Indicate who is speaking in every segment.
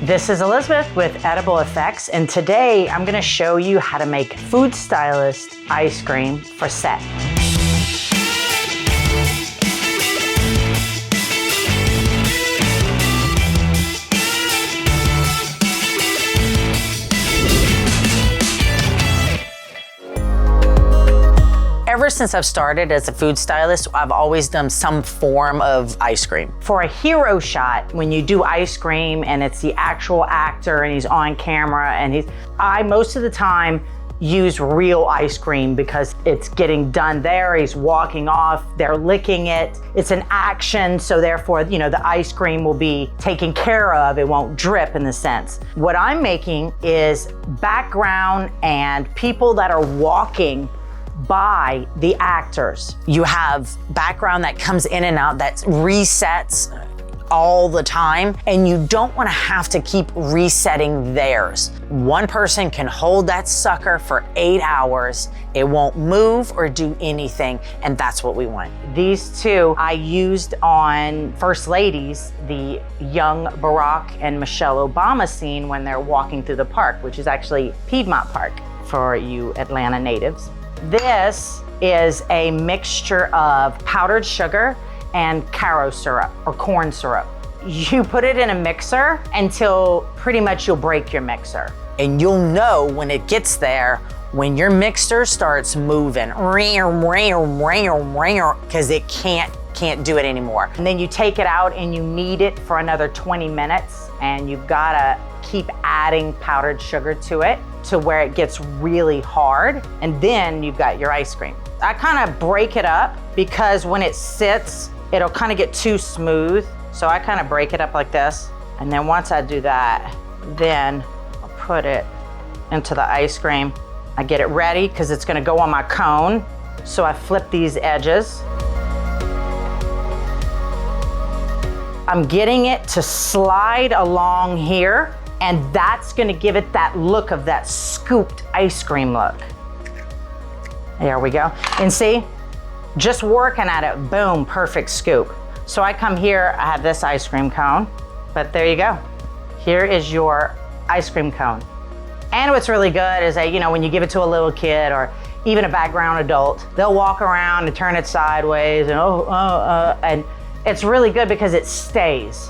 Speaker 1: This is Elizabeth with EdibleFX, and today I'm going to show you how to make food stylist ice cream for set. Ever since I've started as a food stylist, I've always done some form of ice cream. For a hero shot, when you do ice cream and it's the actual actor and he's on camera and I most of the time use real ice cream because it's getting done there, he's walking off, they're licking it. It's an action, so therefore, you know, the ice cream will be taken care of, it won't drip in the sense. What I'm making is background and people that are walking by the actors. You have background that comes in and out that resets all the time, and you don't want to have to keep resetting theirs. One person can hold that sucker for 8 hours. It won't move or do anything, and that's what we want. These two I used on First Ladies, the young Barack and Michelle Obama scene when they're walking through the park, which is actually Piedmont Park for you Atlanta natives. This is a mixture of powdered sugar and caro syrup or corn syrup. You put it in a mixer until pretty much you'll break your mixer. And you'll know when it gets there, when your mixer starts moving, because it can't do it anymore. And then you take it out and you knead it for another 20 minutes, and you've gotta keep adding powdered sugar to it to where it gets really hard, and then you've got your ice cream. I kind of break it up because when it sits, it'll kind of get too smooth. So I kind of break it up like this. And then once I do that, then I'll put it into the ice cream. I get it ready because it's gonna go on my cone. So I flip these edges. I'm getting it to slide along here, and that's gonna give it that look of that scooped ice cream look. There we go. And see, just working at it, boom, perfect scoop. So I come here, I have this ice cream cone, but there you go. Here is your ice cream cone. And what's really good is that, you know, when you give it to a little kid or even a background adult, they'll walk around and turn it sideways and and it's really good because it stays.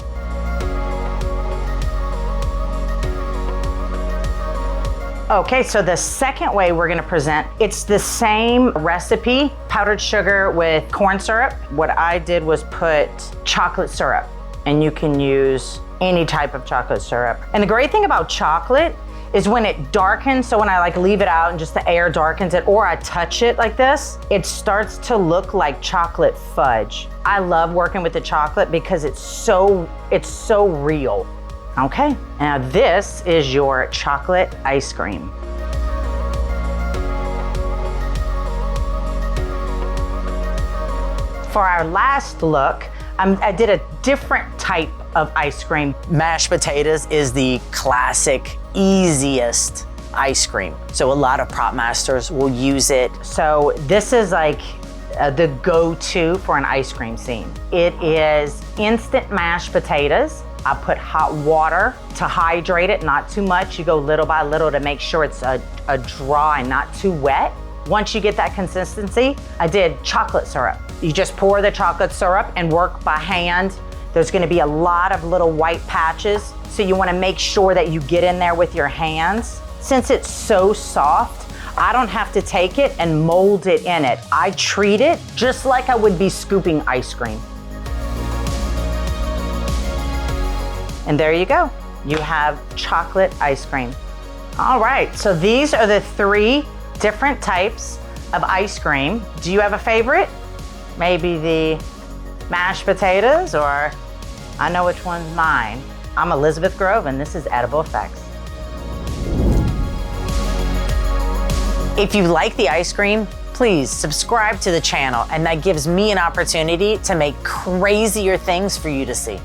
Speaker 1: Okay, so the second way we're gonna present, it's the same recipe, powdered sugar with corn syrup. What I did was put chocolate syrup, and you can use any type of chocolate syrup. And the great thing about chocolate is when it darkens, so when I like leave it out and just the air darkens it, or I touch it like this, it starts to look like chocolate fudge. I love working with the chocolate because it's so real. Okay, now this is your chocolate ice cream. For our last look, I did a different type of ice cream. Mashed potatoes is the classic, easiest ice cream. So a lot of prop masters will use it. So this is like the go-to for an ice cream scene. It is instant mashed potatoes. I put hot water to hydrate it, not too much. You go little by little to make sure it's a dry, not too wet. Once you get that consistency, I did chocolate syrup. You just pour the chocolate syrup and work by hand. There's gonna be a lot of little white patches, so you wanna make sure that you get in there with your hands. Since it's so soft, I don't have to take it and mold it in it. I treat it just like I would be scooping ice cream. And there you go. You have chocolate ice cream. All right, so these are the 3 different types of ice cream. Do you have a favorite? Maybe the mashed potatoes, or I know which one's mine. I'm Elizabeth Grove, and this is EdibleFX. If you like the ice cream, please subscribe to the channel, and that gives me an opportunity to make crazier things for you to see.